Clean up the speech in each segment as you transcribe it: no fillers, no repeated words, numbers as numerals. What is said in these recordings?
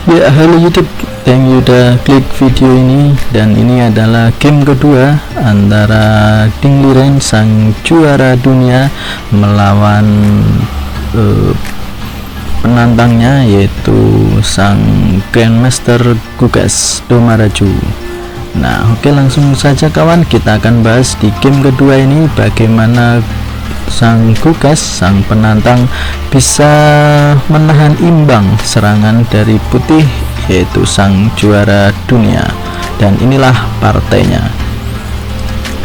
Ya, halo YouTube, thank you udah klik video ini. Dan ini adalah game kedua antara Ding Liren sang juara dunia melawan penantangnya, yaitu sang Grandmaster Gugas Domaraju. Nah, oke, langsung saja kawan, kita akan bahas di game kedua ini bagaimana sang Gugas, sang penantang, bisa menahan imbang serangan dari putih, yaitu sang juara dunia. Dan inilah partainya.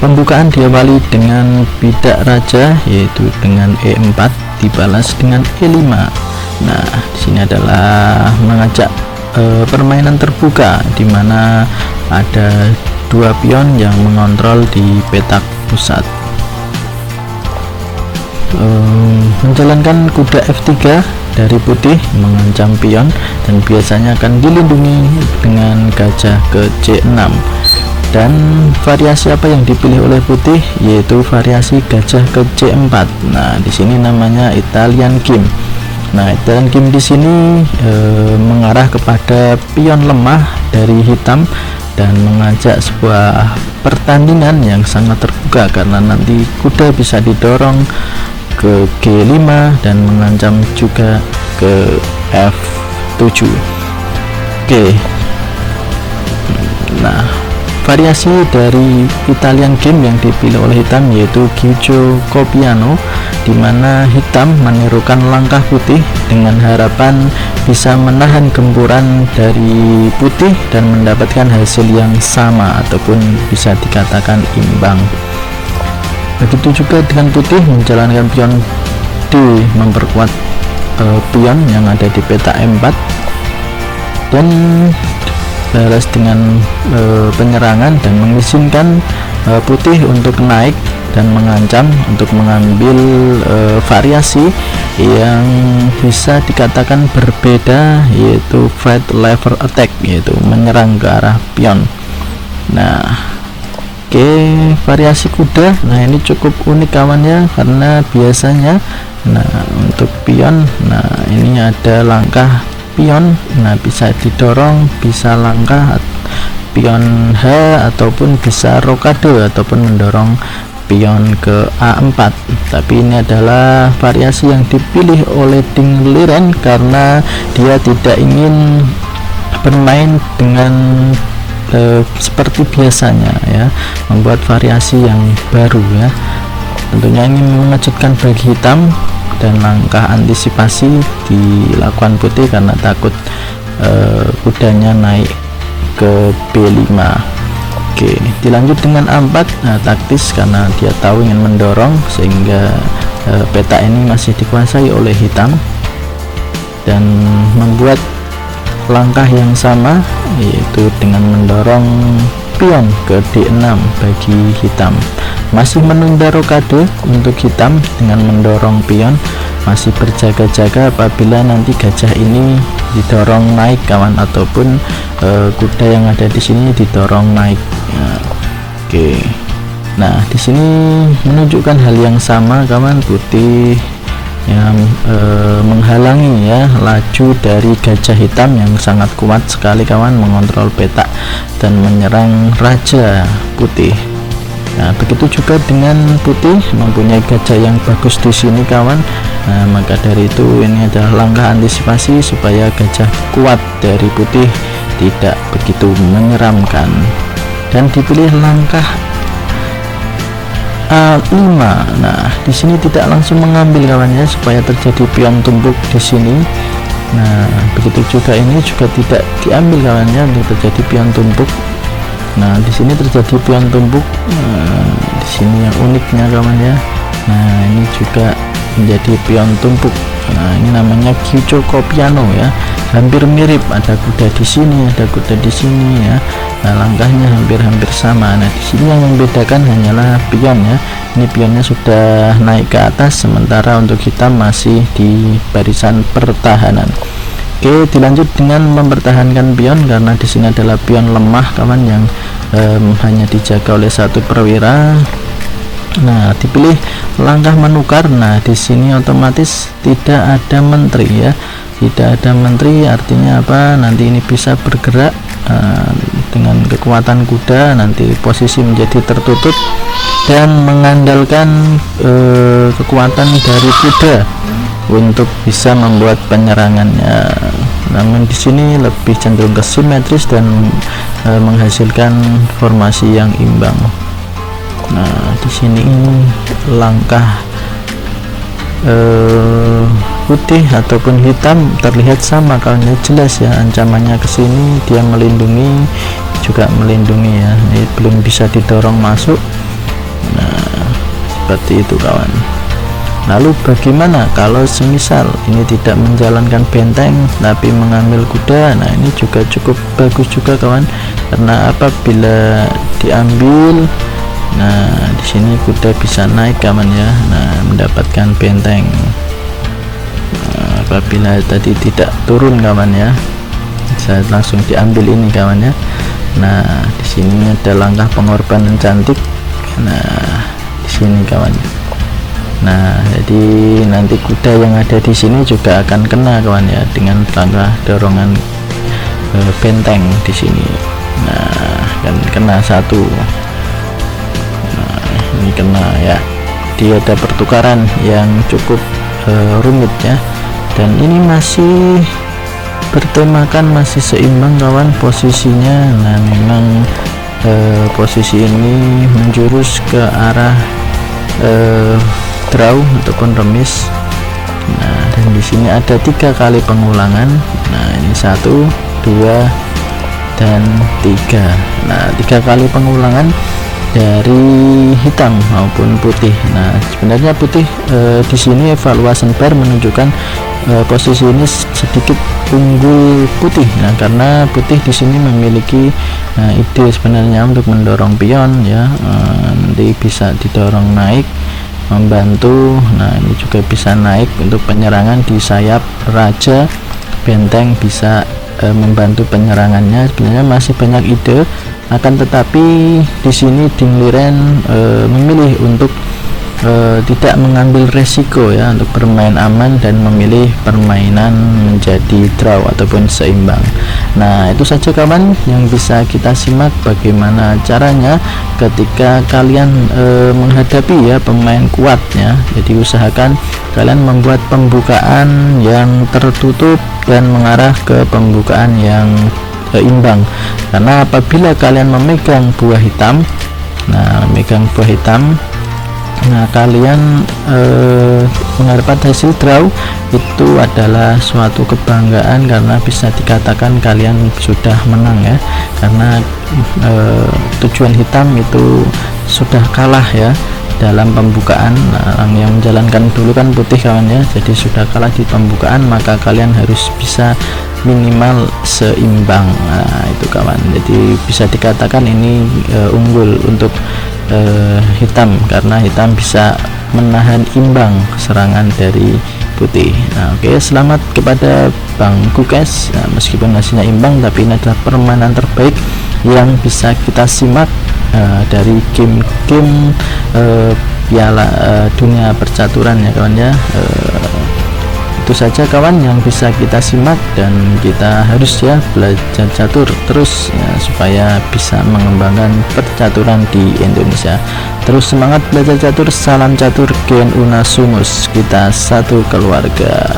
Pembukaan diawali dengan bidak raja, yaitu dengan E4 dibalas dengan E5. Nah, di sini adalah mengajak permainan terbuka, di mana ada dua pion yang mengontrol di petak pusat. Menjalankan kuda F3 dari putih mengancam pion, dan biasanya akan dilindungi dengan gajah ke C6. Dan variasi apa yang dipilih oleh putih, yaitu variasi gajah ke C4. Nah, di sini namanya Italian Game. Nah, Italian Game di sini mengarah kepada pion lemah dari hitam dan mengajak sebuah pertandingan yang sangat terbuka, karena nanti kuda bisa didorong ke G5 dan mengancam juga ke F7. Oke. Nah, variasi dari Italian Game yang dipilih oleh hitam yaitu Gyujo Copiano, di mana hitam menirukan langkah putih dengan harapan bisa menahan gempuran dari putih dan mendapatkan hasil yang sama ataupun bisa dikatakan imbang. Begitu juga dengan putih menjalankan pion D, memperkuat pion yang ada di peta M4 dan balas dengan penyerangan dan mengizinkan putih untuk naik dan mengancam untuk mengambil variasi yang bisa dikatakan berbeda, yaitu fight lever attack, yaitu menyerang ke arah pion. Nah, oke, variasi kuda. Nah, ini cukup unik kawannya, karena biasanya untuk pion, ini ada langkah pion, bisa didorong, bisa langkah pion H, ataupun bisa rokade ataupun mendorong pion ke A4. Tapi ini adalah variasi yang dipilih oleh Ding Liren karena dia tidak ingin bermain dengan seperti biasanya, ya, membuat variasi yang baru, ya. Tentunya ingin mengejutkan bagi hitam, dan langkah antisipasi dilakukan putih karena takut kudanya naik ke B5. Oke, dilanjut dengan A4. Nah, taktis karena dia tahu ingin mendorong, sehingga peta ini masih dikuasai oleh hitam, dan membuat langkah yang sama, yaitu dengan mendorong pion ke D6 bagi hitam. Masih menunda rokade untuk hitam dengan mendorong pion, masih berjaga-jaga apabila nanti gajah ini didorong naik kawan, ataupun kuda yang ada di sini didorong naik. Oke. Nah, di sini menunjukkan hal yang sama kawan, putih yang menghalangi, ya, laju dari gajah hitam yang sangat kuat sekali kawan, mengontrol petak dan menyerang raja putih. Nah, begitu juga dengan putih mempunyai gajah yang bagus di sini kawan. Nah, maka dari itu ini adalah langkah antisipasi supaya gajah kuat dari putih tidak begitu menyeramkan, dan dipilih langkah A5. Nah, di sini tidak langsung mengambil kawannya supaya terjadi pion tumbuk di sini. Nah, begitu juga ini juga tidak diambil kawannya untuk terjadi pion tumbuk. Nah, di sini terjadi pion tumbuk. Di sini yang uniknya kawannya. Nah, ini juga menjadi pion tumbuk. Nah, ini namanya Gyujo Copiano, ya. Hampir mirip, ada kuda di sini, ada kuda di sini, ya. Nah, langkahnya hampir sama. Nah, di sini yang membedakan hanyalah pion, ya. Ini pionnya sudah naik ke atas, sementara untuk hitam masih di barisan pertahanan. Oke, dilanjut dengan mempertahankan pion, karena di sini adalah pion lemah kawan yang hanya dijaga oleh satu perwira. Nah, dipilih langkah menukar. Nah, di sini otomatis tidak ada menteri ya. Tidak ada menteri artinya apa? Nanti ini bisa bergerak dengan kekuatan kuda, nanti posisi menjadi tertutup dan mengandalkan kekuatan dari kuda untuk bisa membuat penyerangannya. Namun di sini lebih cenderung ke simetris dan menghasilkan formasi yang imbang. Nah, di sini langkah putih ataupun hitam terlihat sama, kalau jelas ya ancamannya ke sini, dia melindungi juga melindungi ya. Ini belum bisa didorong masuk. Nah, seperti itu kawan. Lalu bagaimana kalau semisal ini tidak menjalankan benteng tapi mengambil kuda? Nah, ini juga cukup bagus juga kawan, karena apabila diambil, nah di sini kuda bisa naik kawan ya. Nah, mendapatkan benteng. Nah, apabila tadi tidak turun kawan ya, bisa langsung diambil ini kawan ya. Nah, di sini ada langkah pengorbanan cantik. Nah, di sini kawan. Nah, jadi nanti kuda yang ada di sini juga akan kena kawan ya, dengan langkah dorongan benteng di sini. Nah, kan kena satu. Nah, ini kena ya. Dia ada pertukaran yang cukup rumit ya. Dan ini masih bertemakan, masih seimbang kawan posisinya. Nah, memang posisi ini menjurus ke arah draw ataupun remis. Nah, dan di sini ada 3 kali pengulangan. Nah, ini 1, 2, dan 3. Nah, 3 kali pengulangan dari hitam maupun putih. Nah, sebenarnya putih di sini evaluasi bar menunjukkan posisi ini sedikit unggul putih. Nah, karena putih di sini memiliki ide sebenarnya untuk mendorong pion ya. Nanti bisa didorong naik, membantu. Nah, ini juga bisa naik untuk penyerangan di sayap raja, benteng bisa membantu penyerangannya. Sebenarnya masih banyak ide, akan tetapi di sini Dingliren memilih untuk tidak mengambil resiko ya, untuk bermain aman dan memilih permainan menjadi draw ataupun seimbang. Nah, itu saja kawan yang bisa kita simak bagaimana caranya ketika kalian menghadapi ya pemain kuatnya. Jadi usahakan kalian membuat pembukaan yang tertutup dan mengarah ke pembukaan yang imbang, karena apabila kalian memegang buah hitam, nah kalian mengharapkan hasil draw itu adalah suatu kebanggaan, karena bisa dikatakan kalian sudah menang ya, karena tujuan hitam itu sudah kalah ya dalam pembukaan. Nah, yang menjalankan dulu kan putih kawan ya, jadi sudah kalah di pembukaan, maka kalian harus bisa minimal seimbang. Nah, itu kawan, jadi bisa dikatakan ini unggul untuk hitam, karena hitam bisa menahan imbang serangan dari putih. Nah, oke, selamat kepada Bang Kukes. Nah, meskipun hasilnya imbang, tapi ini adalah permainan terbaik yang bisa kita simak dari game-game Piala Dunia Percaturan ya kawan ya. Itu saja kawan yang bisa kita simak, dan kita harus ya belajar catur terus ya, supaya bisa mengembangkan percaturan di Indonesia. Terus semangat belajar catur, salam catur, Gen Unasumus, kita satu keluarga.